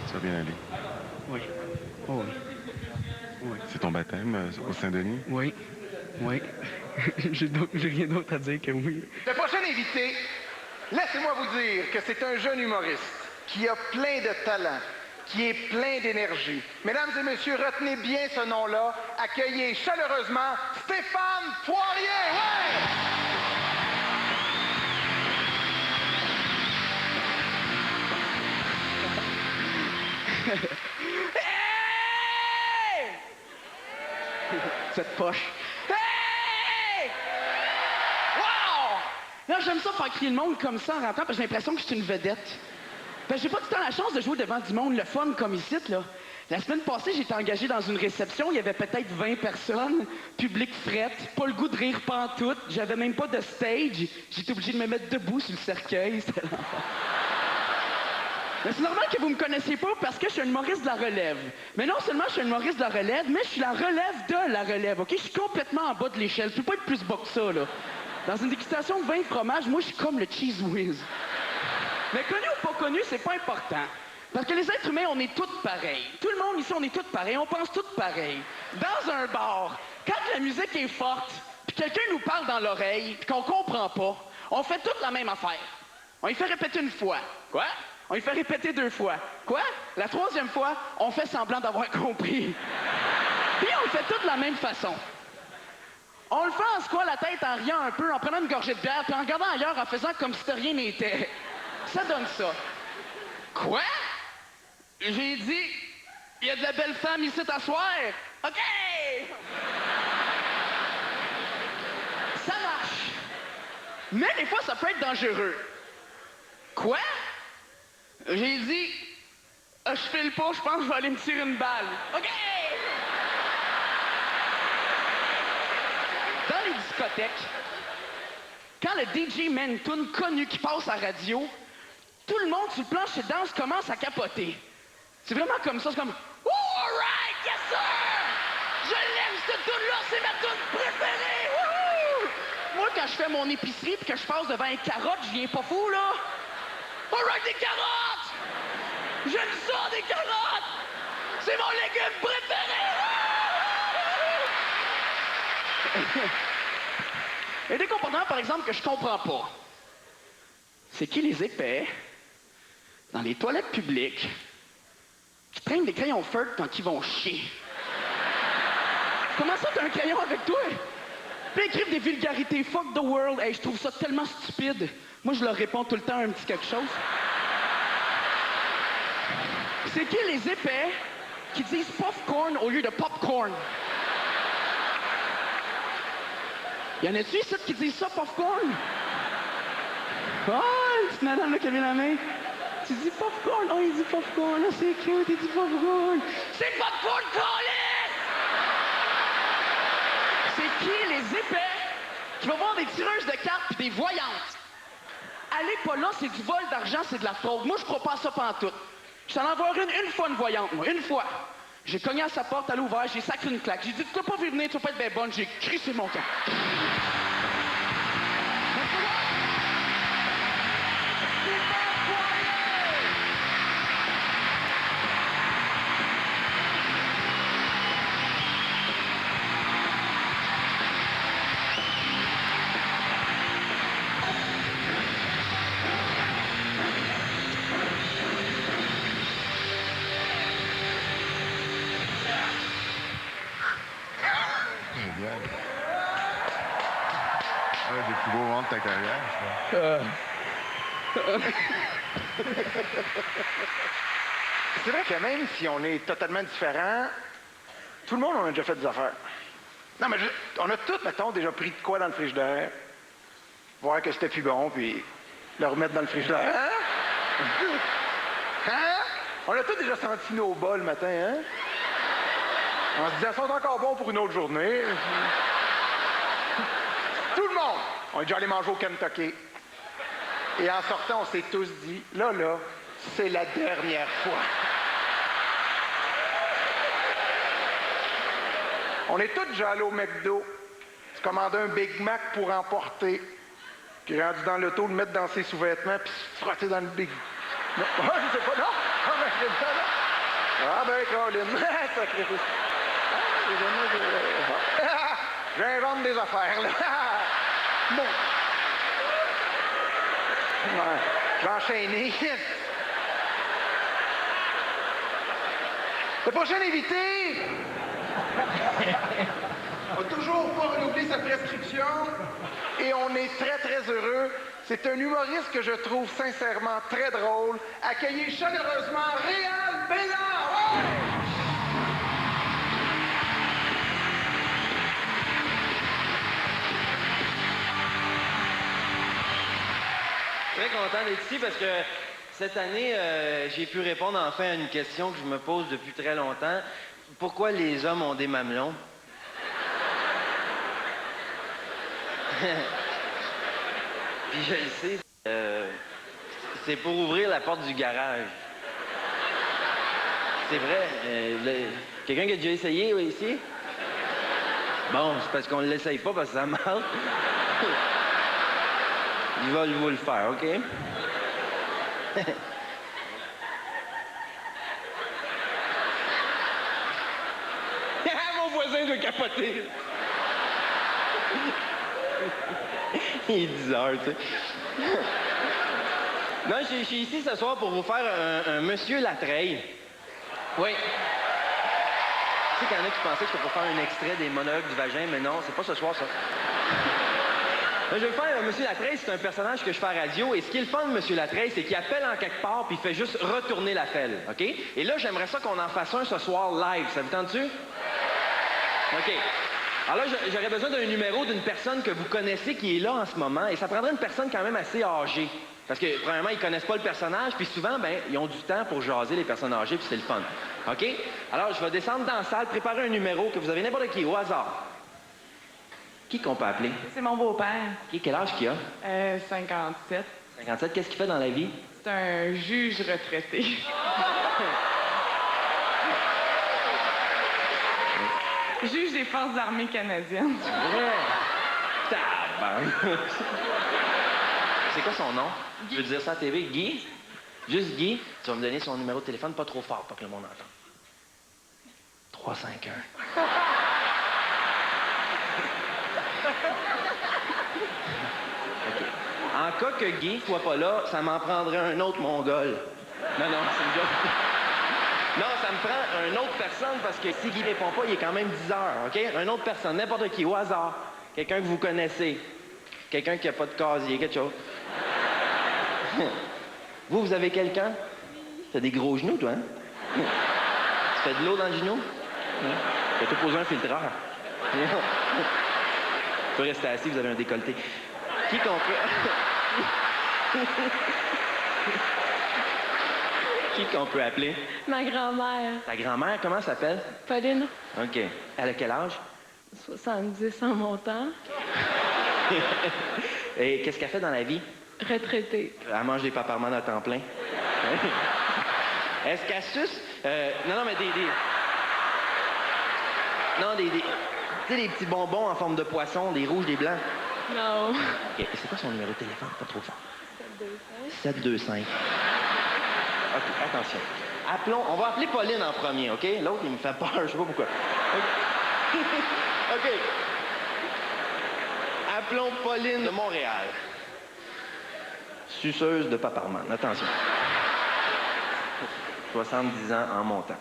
Ça va bien aller. Oui. Oh oui. Oui. C'est ton baptême au Saint-Denis? Oui. Oui. J'ai rien d'autre à dire que oui. Le prochain invité, laissez-moi vous dire que c'est un jeune humoriste qui a plein de talent, qui est plein d'énergie. Mesdames et messieurs, retenez bien ce nom-là. Accueillez chaleureusement Stéphane Poirier. Ouais! Hey! Cette poche. Hey! Wow! Là, j'aime ça faire crier le monde comme ça en rentrant parce que j'ai l'impression que je suis une vedette. Ben, j'ai pas tout le temps la chance de jouer devant du monde, le fun comme ici, là. La semaine passée, j'étais engagé dans une réception, il y avait peut-être 20 personnes, public frette, pas le goût de rire pantoute, j'avais même pas de stage, j'étais obligé de me mettre debout sur le cercueil, c'était l'enfer. Mais c'est normal que vous me connaissiez pas parce que je suis un humoriste de la relève. Mais non seulement je suis un humoriste de la relève, mais je suis la relève de la relève, OK? Je suis complètement en bas de l'échelle, je peux pas être plus bas que ça, là. Dans une dégustation de 20 fromages, moi, je suis comme le Cheese Whiz. Mais connu ou pas connu, c'est pas important. Parce que les êtres humains, on est tous pareils. Tout le monde ici, on est tous pareils, on pense tous pareil. Dans un bar, quand la musique est forte, puis quelqu'un nous parle dans l'oreille, puis qu'on comprend pas, on fait toute la même affaire. On lui fait répéter une fois. Quoi? On lui fait répéter 2 fois. Quoi? La 3e fois, on fait semblant d'avoir compris. Puis on le fait tout de la même façon. On le fait en secouant la tête, en riant un peu, en prenant une gorgée de bière, puis en regardant ailleurs, en faisant comme si de rien n'était. Ça donne ça. Quoi? J'ai dit, il y a de la belle femme ici t'asseoir. OK! Ça marche. Mais des fois, ça peut être dangereux. Quoi? J'ai dit, je file pas, je pense que je vais aller me tirer une balle. OK! Dans les discothèques, quand le DJ met une toune connue qui passe à la radio, tout le monde sur le plancher de danse commence à capoter. C'est vraiment comme ça, c'est comme « Oh, all right, yes sir! Je l'aime, cette toune-là, c'est ma toune préférée! Wouhou! » Moi, quand je fais mon épicerie puis que je passe devant une carotte, je viens pas fou, là. « All right, des carottes! J'aime ça, des carottes! C'est mon légume préféré! » Il y a des comportements, par exemple, que je comprends pas. C'est qui les épais dans les toilettes publiques qui traînent des crayons feutres quand ils vont chier? Comment ça, t'as un crayon avec toi? Puis ils écrivent des vulgarités. Fuck the world. Hey, je trouve ça tellement stupide. Moi, je leur réponds tout le temps un petit quelque chose. C'est qui les épais qui disent popcorn au lieu de popcorn? Y en a-tu ici qui disent ça, popcorn? Oh, une petite madame là qui a mis la main. Tu dis popcorn? Oh, il dit popcorn. Oh, c'est cute, il dit popcorn. C'est popcorn, Colin! C'est qui les épais qui vont voir des tireuses de cartes puis des voyantes? Allez pas là, c'est du vol d'argent, c'est de la fraude. Moi, je crois pas à ça pantoute. Je t'en envoie une fois une voyante, moi, une fois. J'ai cogné à sa porte, elle a ouvert, j'ai sacré une claque. J'ai dit, tu peux pas venir, tu vas pas être bien bonne. J'ai crissé mon camp. Génial. Un des plus beaux moments de ta carrière, je crois. C'est vrai que même si on est totalement différents, tout le monde, on a déjà fait des affaires. Non, mais on a tous, mettons, déjà pris de quoi dans le frigidaire, voir que c'était plus bon, puis le remettre dans le frigidaire. Hein? Hein? On a tous déjà senti nos bas le matin, hein? On se disait, ils sont encore bons pour une autre journée. Tout le monde! On est déjà allé manger au Kentucky. Et en sortant, on s'est tous dit, là, c'est la dernière fois. On est tous déjà allés au McDo. Se commander un Big Mac pour emporter. Puis rendu dans l'auto, le mettre dans ses sous-vêtements, puis se frotter dans le Non, je sais pas, non? Ah, ben, j'aime ça, là. Ah, ben, Colin, sacrifice. J'invente des affaires, là. Bon. Ouais, je vais enchaîner. Le prochain invité n'a toujours pas renouvelé sa prescription et on est très, très heureux. C'est un humoriste que je trouve sincèrement très drôle. Accueillez chaleureusement Réal Bélan! Ouais! Très content d'être ici parce que cette année, j'ai pu répondre enfin à une question que je me pose depuis très longtemps. Pourquoi les hommes ont des mamelons? Puis je le sais, c'est pour ouvrir la porte du garage. C'est vrai. Quelqu'un qui a déjà essayé ici? Bon, c'est parce qu'on ne l'essaye pas parce que ça marche. Il va vous le faire, OK? Mon voisin doit capoter. Il est 10 heures, tu sais. Non, je suis ici ce soir pour vous faire un Monsieur Latreille. Oui. Tu sais qu'il y en a qui pensaient que c'était pour faire un extrait des monologues du vagin, mais non, c'est pas ce soir, ça. Je vais faire Monsieur Latreille, c'est un personnage que je fais à radio, et ce qui est le fun de Monsieur Latreille, c'est qu'il appelle en quelque part, puis il fait juste retourner l'appel, OK? Et là, j'aimerais ça qu'on en fasse un ce soir live. Ça vous tente-tu? OK. Alors là, j'aurais besoin d'un numéro d'une personne que vous connaissez qui est là en ce moment, et ça prendrait une personne quand même assez âgée. Parce que, premièrement, ils connaissent pas le personnage, puis souvent, ben, ils ont du temps pour jaser les personnes âgées, puis c'est le fun. OK? Alors, je vais descendre dans la salle, préparer un numéro que vous avez n'importe qui, au hasard. Qui qu'on peut appeler? C'est mon beau-père. Quel âge qu'il a? 57. 57, qu'est-ce qu'il fait dans la vie? C'est un juge retraité. Juge des Forces armées canadiennes. Ouais. Tabarnak. C'est quoi son nom? Je veux dire ça à la TV. Guy? Juste Guy? Tu vas me donner son numéro de téléphone pas trop fort pour que le monde entende. 351. OK. En cas que Guy soit pas là, ça m'en prendrait un autre mongol. Non, c'est une joke. Non, ça me prend une autre personne parce que si Guy répond pas, il est quand même 10 heures, OK? Une autre personne, n'importe qui, au hasard. Quelqu'un que vous connaissez. Quelqu'un qui a pas de casier, quelque chose. Vous avez quelqu'un? T'as des gros genoux, toi, hein? Tu fais de l'eau dans le genou? Tu peux te poser un filtreur. Tu peux rester assis, vous avez un décolleté. Qui qu'on peut... Qui qu'on peut appeler? Ma grand-mère, Ta grand-mère, comment elle s'appelle? Pauline, OK. Elle a quel âge? 70 en montant, Et qu'est-ce qu'elle fait dans la vie? retraitée. Elle mange des paparmanes à temps plein. Est-ce qu'elle suce? Non, mais Non, tu sais, des petits bonbons en forme de poisson, des rouges, des blancs. Non. OK. Et c'est quoi son numéro de téléphone? Pas trop fort. 725. OK, attention. Appelons... On va appeler Pauline en premier, OK? L'autre, il me fait peur, je sais pas pourquoi. OK. Appelons Pauline de Montréal. Suceuse de paparman. Attention. 70 ans en montant.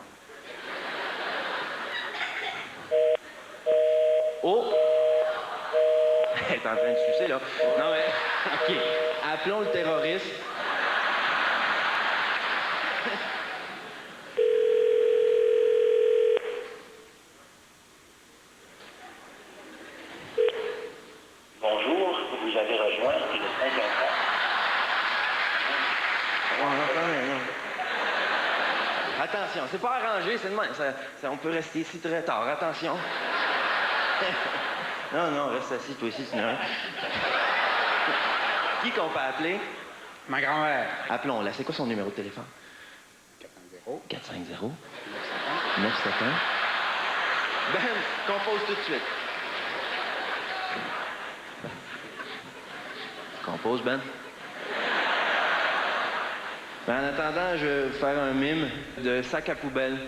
Oh! Elle est en train de sucer, là. Non, mais... OK. Appelons le terroriste. Bonjour, vous avez rejoint le 54. Attention, c'est pas arrangé, c'est de même. On peut rester ici très tard. Attention. Non, reste assis, toi aussi, sinon. Qui qu'on peut appeler? Ma grand-mère. Appelons-la. C'est quoi son numéro de téléphone? 450. 971. Ben, compose tout de suite. Compose, Ben. Ben, en attendant, je vais vous faire un mime de sac à poubelle.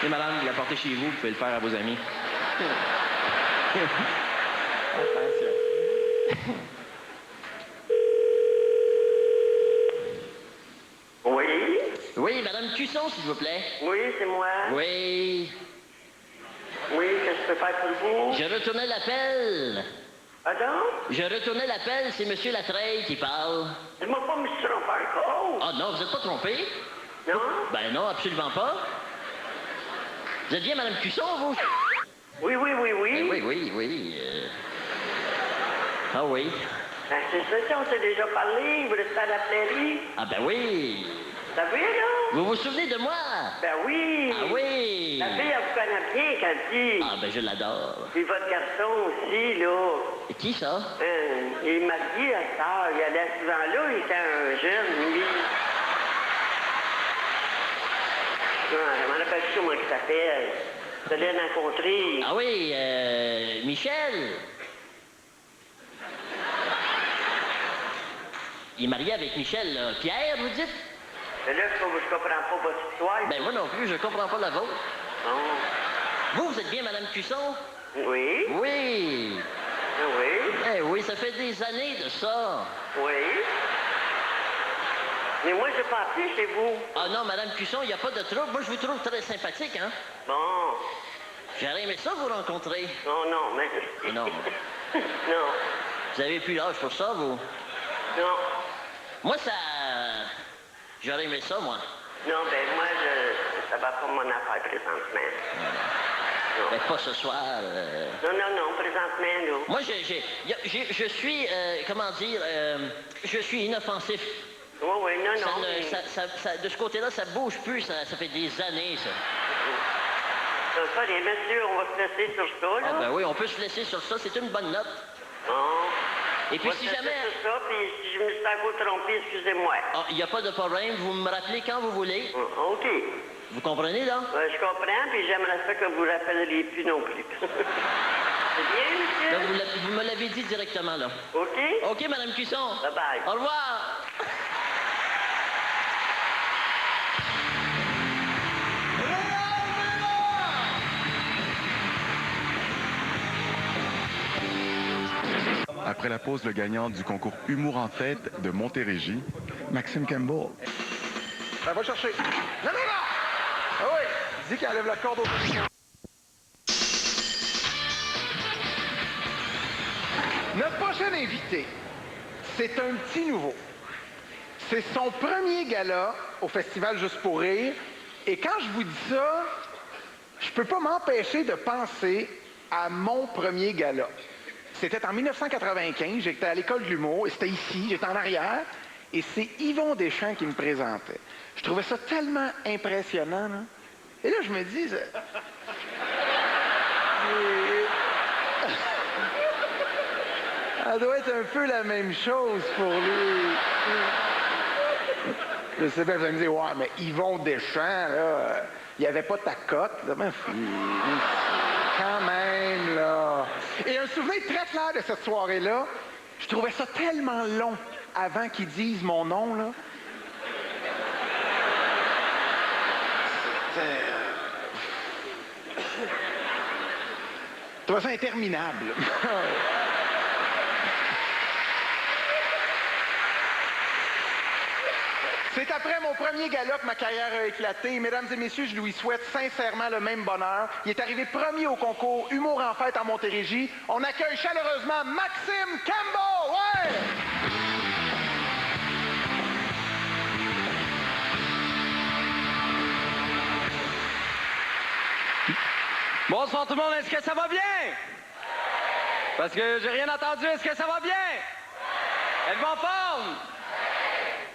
Et madame, vous l'apportez chez vous, vous pouvez le faire à vos amis. Attention. Oui? Oui, Madame Cusson, s'il vous plaît. Oui, c'est moi. Oui. Oui, qu'est-ce que je peux faire pour vous? Je retournais l'appel. Pardon? Je retournais l'appel, c'est Monsieur Latreille qui parle. Je m'en pas me suis trompé encore. Ah non, vous n'êtes pas trompé? Non? Ben non, absolument pas. Vous êtes bien Madame Cusson, vous? Oui, oui, oui, oui. Ben oui. Ah oui. Ben, c'est ça, on s'est déjà parlé. Vous restez à la prairie. Ah ben oui. Ça va, là? Vous vous souvenez de moi? Ben oui. Ah oui. La fille, elle vous connaît bien, Candy. Ah ben je l'adore. Puis votre garçon aussi, là. Et qui ça? Il est marié à ça. Il allait souvent là, il était un jeune, lui. Je m'en rappelle plus comment il s'appelle. Je l'ai rencontré. Ah oui, Michel. Il est marié avec Michel, là. Pierre, vous dites? Mais là, je comprends pas votre histoire. Ben moi non plus, je comprends pas la vôtre. Bon. Vous êtes bien Madame Cusson? Oui. Oui. Oui. Eh oui, ça fait des années de ça. Oui. Mais moi, je pas appelé chez vous. Ah non, Madame Cusson, il n'y a pas de trouble. Moi, je vous trouve très sympathique, hein? Bon. J'aurais aimé ça vous rencontrer. Non, mais... Non. Non. Vous avez plus l'âge pour ça, vous? Non. Moi, ça... J'aurais aimé ça, moi. Non, ben moi, ça va pas mon affaire présentement. Mais pas ce soir. Non, présentement, là. Moi, je suis, comment dire, je suis inoffensif. Oui, non, Ça non. ne- mais- ça- de ce côté-là, ça bouge plus. Ça fait des années, ça. Ça, les messieurs, on va se laisser sur ça, là. Ah ben oui, on peut se laisser sur ça. C'est une bonne note. Bon. Et puis, On va si se laisser jamais... sur ça, puis si je me suis un peu trompé, excusez-moi. Ah, il n'y a pas de problème. Vous me rappelez quand vous voulez. OK. Vous comprenez, là? Je comprends, puis j'aimerais ça que vous ne rappelleriez plus non plus. C'est bien, Là, monsieur? vous me l'avez dit directement, là. OK? OK, Madame Cusson. Bye-bye. Au revoir. Après la pause, le gagnant du concours Humour en fête de Montérégie, Maxime Campbell. Ben, va chercher. Non! Ah oui! Dis qu'elle enlève la corde au... Notre prochain invité, c'est un petit nouveau. C'est son premier gala au Festival Juste pour rire. Et quand je vous dis ça, je peux pas m'empêcher de penser à mon premier gala. C'était en 1995, j'étais à l'école de l'humour, et c'était ici, j'étais en arrière, et c'est Yvon Deschamps qui me présentait. Je trouvais ça tellement impressionnant, là. Et là, je me dis... Ça doit être un peu la même chose pour lui. Je sais bien, vous allez me dire, ouais, mais Yvon Deschamps, là, il n'y avait pas ta cote. Là. Ben, quand même, là. Et un souvenir très clair de cette soirée-là, je trouvais ça tellement long avant qu'ils disent mon nom, là. Je trouvais ça interminable. C'est après mon premier gala que ma carrière a éclaté. Mesdames et messieurs, je lui souhaite sincèrement le même bonheur. Il est arrivé premier au concours Humour en fête en Montérégie. On accueille chaleureusement Maxime Campbell! Ouais! Bonsoir tout le monde, est-ce que ça va bien? Parce que j'ai rien entendu, est-ce que ça va bien? Êtes-vous en forme?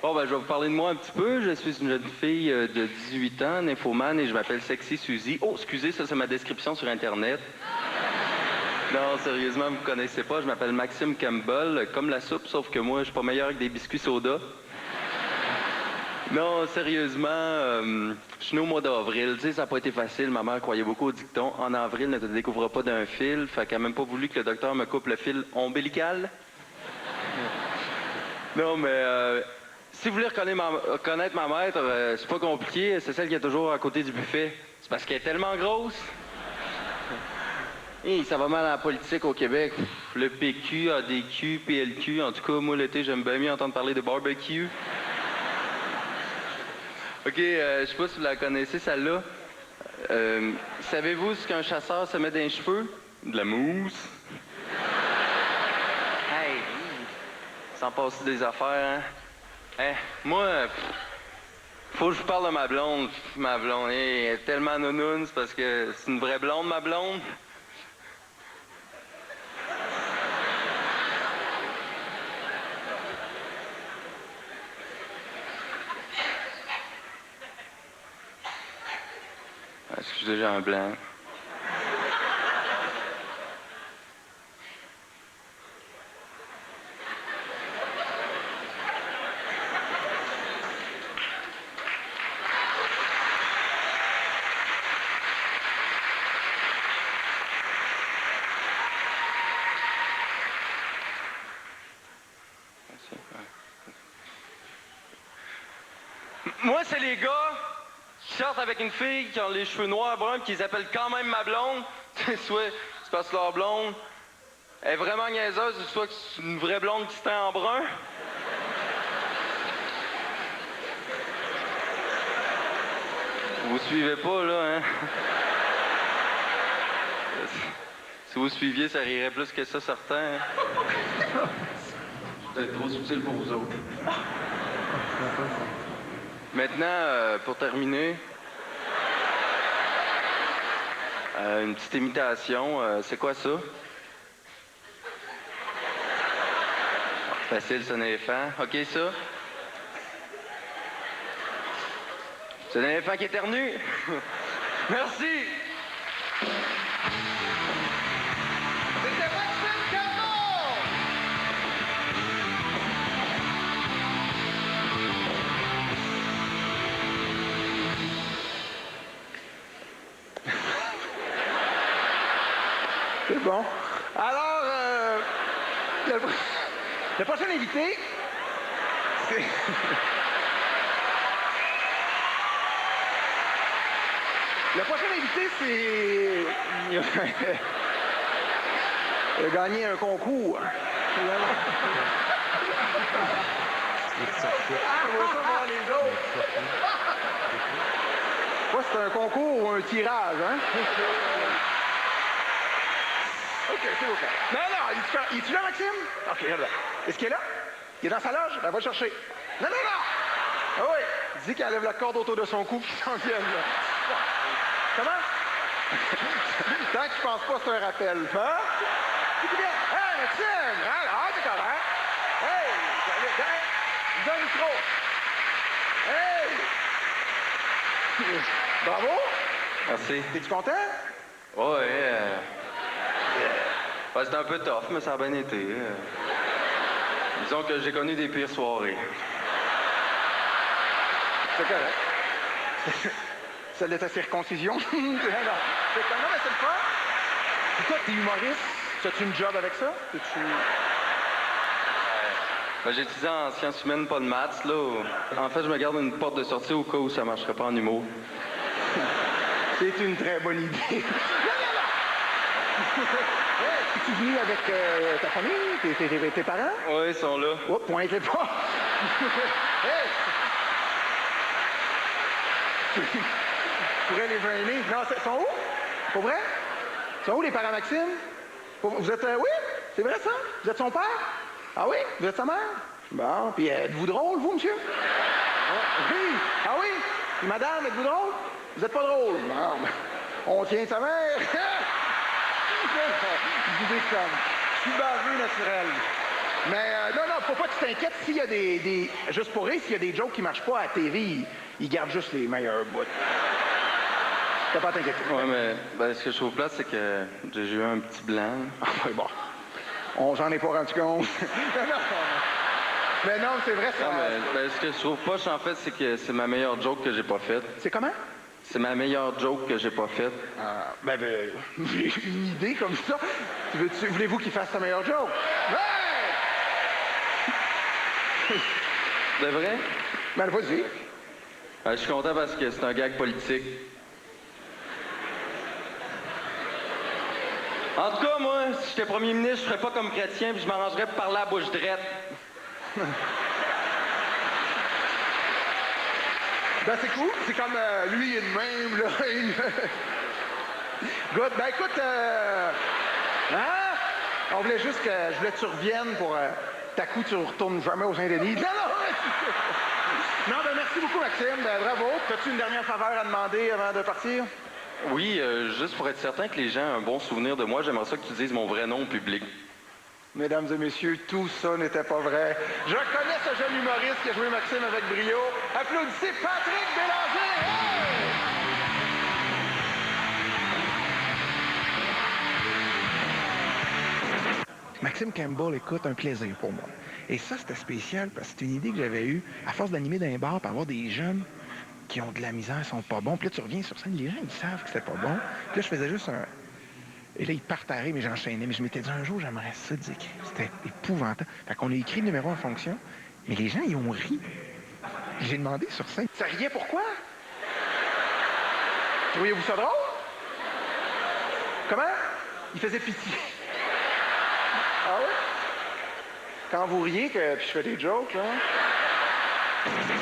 Bon, ben, je vais vous parler de moi un petit peu. Je suis une jeune fille de 18 ans, nymphomane, et je m'appelle Sexy Suzy. Oh, excusez, ça, c'est ma description sur Internet. Non, sérieusement, vous me connaissez pas. Je m'appelle Maxime Campbell, comme la soupe, sauf que moi, je suis pas meilleur que des biscuits soda. Non, sérieusement, je suis né au mois d'avril. Tu sais, ça n'a pas été facile. Ma mère croyait beaucoup au dicton. En avril, ne te découvre pas d'un fil. Fait qu'elle n'a même pas voulu que le docteur me coupe le fil ombilical. Non, mais si vous voulez connaître ma mère, c'est pas compliqué. C'est celle qui est toujours à côté du buffet. C'est parce qu'elle est tellement grosse. Hey, ça va mal à la politique au Québec. Le PQ, ADQ, PLQ. En tout cas, moi, l'été, j'aime bien mieux entendre parler de barbecue. OK, je sais pas si vous la connaissez, celle-là. Savez-vous ce qu'un chasseur se met dans les cheveux? De la mousse. Hey, sans passer des affaires, hein? Hein, moi, faut que je vous parle de ma blonde. Ma blonde, hey, elle est tellement nounoune, c'est parce que c'est une vraie blonde, ma blonde. Excusez, j'ai un blanc. Moi, c'est les gars qui sortent avec une fille qui a les cheveux noirs bruns et qui les appellent quand même ma blonde. Soit c'est parce que leur blonde est vraiment niaiseuse, soit que c'est une vraie blonde qui se teint en brun. Vous suivez pas, là, hein? Si vous suiviez, ça rirait plus que ça, certains. Hein? C'est peut-être trop subtil pour vous autres. Maintenant, pour terminer, une petite imitation. C'est quoi ça? Facile, c'est un éléphant. OK, ça? C'est un éléphant qui éternue. Merci! C'était Maxime Caron! C'est bon. Alors, le prochain invité, c'est... Le prochain invité, c'est... Il a gagné un concours. Ah, on va ça voir les autres. Quoi, c'est un concours ou un tirage, hein? OK, c'est OK. Non, il est-tu là, Maxime? OK, regarde là. Est-ce qu'il est là? Il est dans sa loge? Ben, va le chercher. Non! Ah oui! Dis qu'il enlève la corde autour de son cou puis qu'il s'en vienne, là. Comment? Tant qu'il pense pas, c'est un rappel. Hein? C'est bien. Hey, Maxime! Alors, c'est correct. Hey! Donne le micro. Hey! Bravo! Merci. T'es-tu content? Ouais, ouais, c'était un peu tough, mais ça a bien été. Disons que j'ai connu des pires soirées. C'est correct. Celle de ta circoncision? Non, mais c'est le fun. Puis toi, t'es humoriste. As-tu une job avec ça? Ben, j'ai étudié en sciences humaines, pas de maths, là. En fait, je me garde une porte de sortie au cas où ça marcherait pas en humour. C'est une très bonne idée. Hey, es-tu venu avec ta famille, tes parents? Oui, ils sont là. Oh, pointe-les pas! Hey! Tu pourrais les gêner. Non, ils sont où? Pour vrai? Ils sont où les parents Maxime? Vous êtes... oui? C'est vrai ça? Vous êtes son père? Ah oui? Vous êtes sa mère? Bon, puis êtes-vous drôle, vous, monsieur? Oui! Ah oui? Puis madame, êtes-vous drôle? Vous êtes pas drôle? Non, mais on tient sa mère! Je vous déconne. Je suis baveux naturel. Mais non, faut pas que tu t'inquiètes s'il y a des... Juste pour rire, s'il y a des jokes qui marchent pas à la TV, ils gardent juste les meilleurs bouts. T'as pas à t'inquiéter. Ouais, mais ce que je trouve plate, c'est que j'ai eu un petit blanc. Ah, ouais, bon. J'en ai pas rendu compte. Mais non, c'est vrai, ça... Non, mais ce que je trouve poche, en fait, c'est que c'est ma meilleure joke que j'ai pas faite. C'est comment? C'est ma meilleure joke que j'ai pas faite. Une idée comme ça. Voulez-vous qu'il fasse sa meilleure joke? Ouais! De vrai? Ben, vas-y. Je suis content parce que c'est un gag politique. En tout cas, moi, si j'étais premier ministre, je ferais pas comme chrétien puis je m'arrangerais pour parler à la bouche drette. Ben, c'est cool. C'est comme lui, il est de même, là. Good. Ben, écoute, hein? On voulait juste que je voulais que tu reviennes pour... ta coup, tu retournes jamais au Saint-Denis. Non, non, ben, merci beaucoup, Maxime. Ben, bravo. As-tu une dernière faveur à demander avant de partir? Oui, juste pour être certain que les gens aient un bon souvenir de moi, j'aimerais ça que tu dises mon vrai nom au public. Mesdames et messieurs, tout ça n'était pas vrai. Je connais ce jeune humoriste qui a joué Maxime avec brio. Applaudissez Patrick Bélanger! Hey! Maxime Campbell, écoute, un plaisir pour moi. Et ça, c'était spécial parce que c'est une idée que j'avais eue à force d'animer dans un bar pour avoir des jeunes qui ont de la misère, sont pas bons. Puis là, tu reviens sur scène, les gens, ils savent que c'était pas bon. Puis là, je faisais juste un... Et là, ils partent à rire, mais j'enchaînais. Mais je m'étais dit, un jour, j'aimerais ça dire que c'était épouvantable. Fait qu'on a écrit le numéro en fonction, mais les gens, ils ont ri. J'ai demandé sur scène. Ça riait pourquoi? Trouvez-vous ça drôle? Comment? Il faisait pitié. Ah oui? Quand vous riez, puis je fais des jokes, là...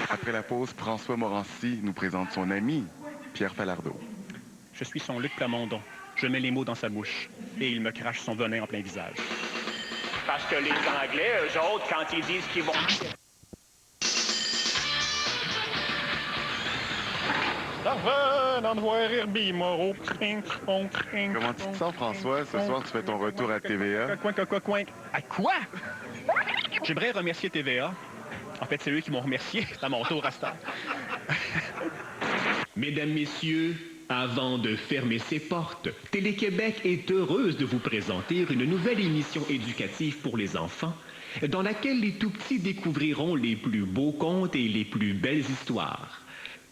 Après la pause, François Morancy nous présente son ami, Pierre Falardeau. Je suis son Luc Plamondon. Je mets les mots dans sa bouche et il me crache son venin en plein visage. Parce que les Anglais, eux autres, quand ils disent qu'ils vont... Comment tu te sens, François? Ce soir, tu fais ton retour à TVA. À quoi? J'aimerais remercier TVA. En fait, c'est eux qui m'ont remercié. C'est à mon tour à ce temps. Mesdames, Messieurs, avant de fermer ses portes, Télé-Québec est heureuse de vous présenter une nouvelle émission éducative pour les enfants, dans laquelle les tout-petits découvriront les plus beaux contes et les plus belles histoires.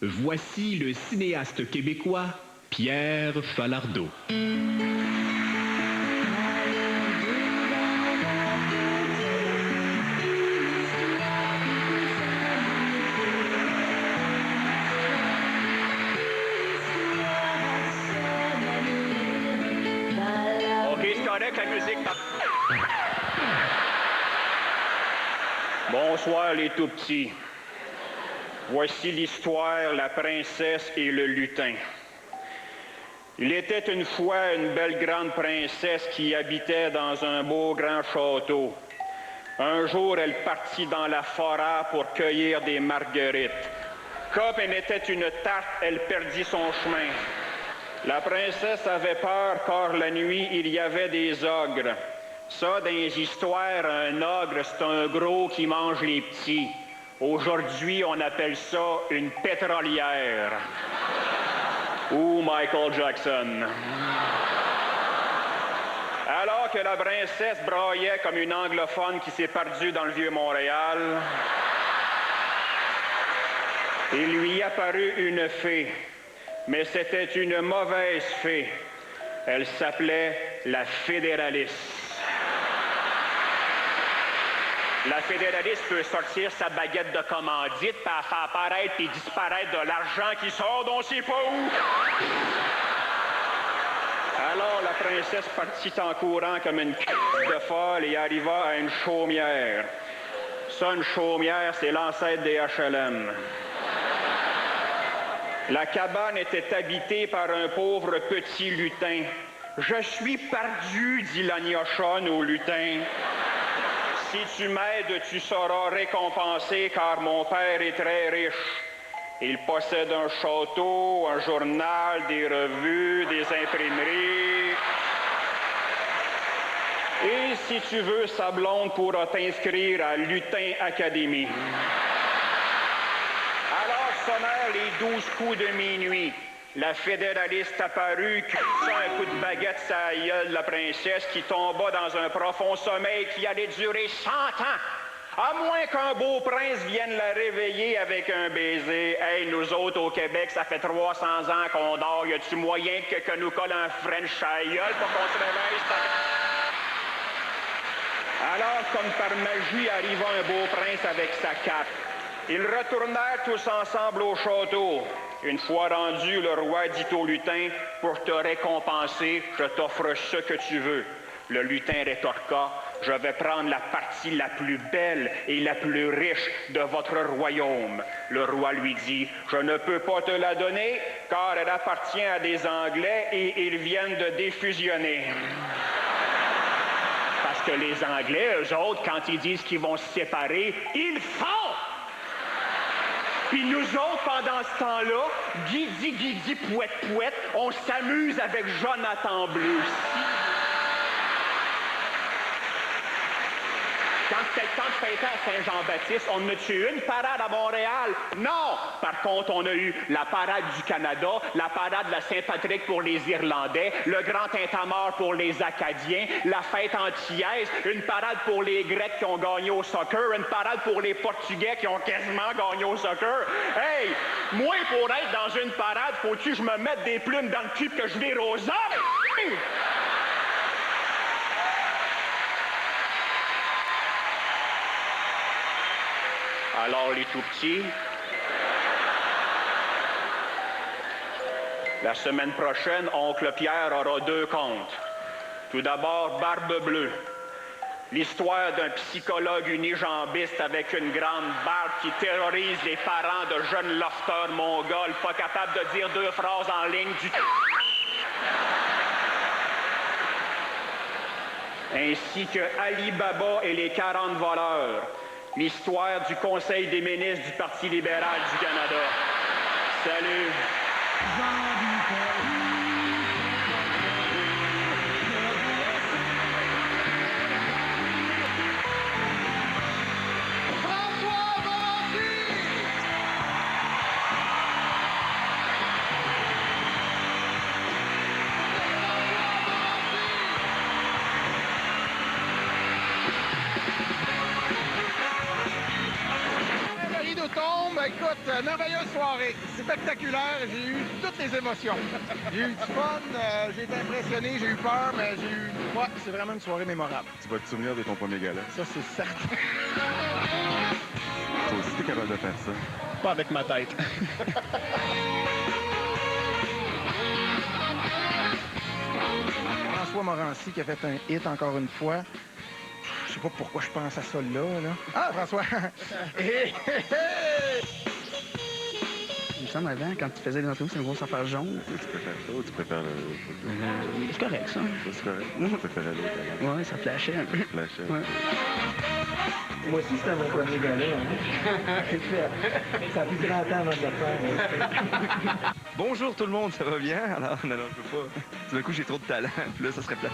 Voici le cinéaste québécois Pierre Falardeau. La musique. Bonsoir les tout-petits. Voici l'histoire, la princesse et le lutin. Il était une fois une belle grande princesse qui habitait dans un beau grand château. Un jour, elle partit dans la forêt pour cueillir des marguerites. Comme elle était une tarte, elle perdit son chemin. La princesse avait peur car la nuit, il y avait des ogres. Ça, dans les histoires, un ogre, c'est un gros qui mange les petits. Aujourd'hui, on appelle ça une pétrolière. Ou Michael Jackson. Alors que la princesse braillait comme une anglophone qui s'est perdue dans le vieux Montréal, il lui apparut une fée. Mais c'était une mauvaise fée. Elle s'appelait la fédéraliste. La fédéraliste peut sortir sa baguette de commandite, puis faire apparaître et disparaître de l'argent qui sort d'on sait pas où. Alors la princesse partit en courant comme une de folle et arriva à une chaumière. Ça, une chaumière, c'est l'ancêtre des HLM. La cabane était habitée par un pauvre petit lutin. « Je suis perdu, dit la gnochonne au lutin. Si tu m'aides, tu seras récompensé, car mon père est très riche. Il possède un château, un journal, des revues, des imprimeries. Et si tu veux, sa blonde pourra t'inscrire à Lutin Academy. » Alors sonnèrent les 12 coups de minuit. La fédéraliste apparut, cuissa un coup de baguette sur la gueule de la princesse qui tomba dans un profond sommeil qui allait durer 100 ans. À moins qu'un beau prince vienne la réveiller avec un baiser. Hey, nous autres au Québec, ça fait 300 ans qu'on dort. Y a-tu moyen que nous colle un French à la gueule pour qu'on se réveille? Alors, comme par magie, arriva un beau prince avec sa cape. Ils retournèrent tous ensemble au château. Une fois rendu, le roi dit au lutin, « Pour te récompenser, je t'offre ce que tu veux. » Le lutin rétorqua, « Je vais prendre la partie la plus belle et la plus riche de votre royaume. » Le roi lui dit, « Je ne peux pas te la donner, car elle appartient à des Anglais et ils viennent de défusionner. » Parce que les Anglais, eux autres, quand ils disent qu'ils vont se séparer, ils font! Puis nous autres, pendant ce temps-là, guidi, pouette, on s'amuse avec Jonathan Bleu. Quand c'était le temps de fêter à Saint-Jean-Baptiste, on a tué une parade à Montréal? Non! Par contre, on a eu la parade du Canada, la parade de la Saint-Patrick pour les Irlandais, le grand tintamarre pour les Acadiens, la fête antillaise, une parade pour les Grecs qui ont gagné au soccer, une parade pour les Portugais qui ont quasiment gagné au soccer. Hey! Moi, pour être dans une parade, faut-tu que je me mette des plumes dans le cul que je vire aux hommes? Alors, les tout-petits, la semaine prochaine, oncle Pierre aura 2 contes. Tout d'abord, Barbe Bleue. L'histoire d'un psychologue unijambiste avec une grande barbe qui terrorise les parents de jeunes lofters mongols pas capables de dire 2 phrases en ligne du... Ainsi que Ali Baba et les 40 voleurs. L'histoire du Conseil des ministres du Parti libéral du Canada. Salut! Tombe, écoute, merveilleuse soirée, spectaculaire, j'ai eu toutes les émotions. J'ai eu du fun, j'ai été impressionné, j'ai eu peur, mais j'ai eu... Ouais, c'est vraiment une soirée mémorable. Tu vas te souvenir de ton premier gala. Ça, c'est certain. Toi aussi, t'es capable de faire ça. Pas avec ma tête. François Morancy qui a fait un hit encore une fois. Je sais pas pourquoi je pense à ça là. Ah, François! Il me semble avant, quand tu faisais les entrevues, c'est une grosse affaire jaune. Tu préfères ça ou tu préfères le... C'est correct, ça. C'est correct. Moi, je préférais l'autre. Ouais, ça flashait un peu. Flashait. Ouais. Moi aussi, c'était mon premier gala. Ça a pris 30 ans avant de le faire. Bonjour tout le monde, ça va bien? Alors, non, je peux pas. Tout d'un coup, j'ai trop de talent. Puis là, ça serait plat.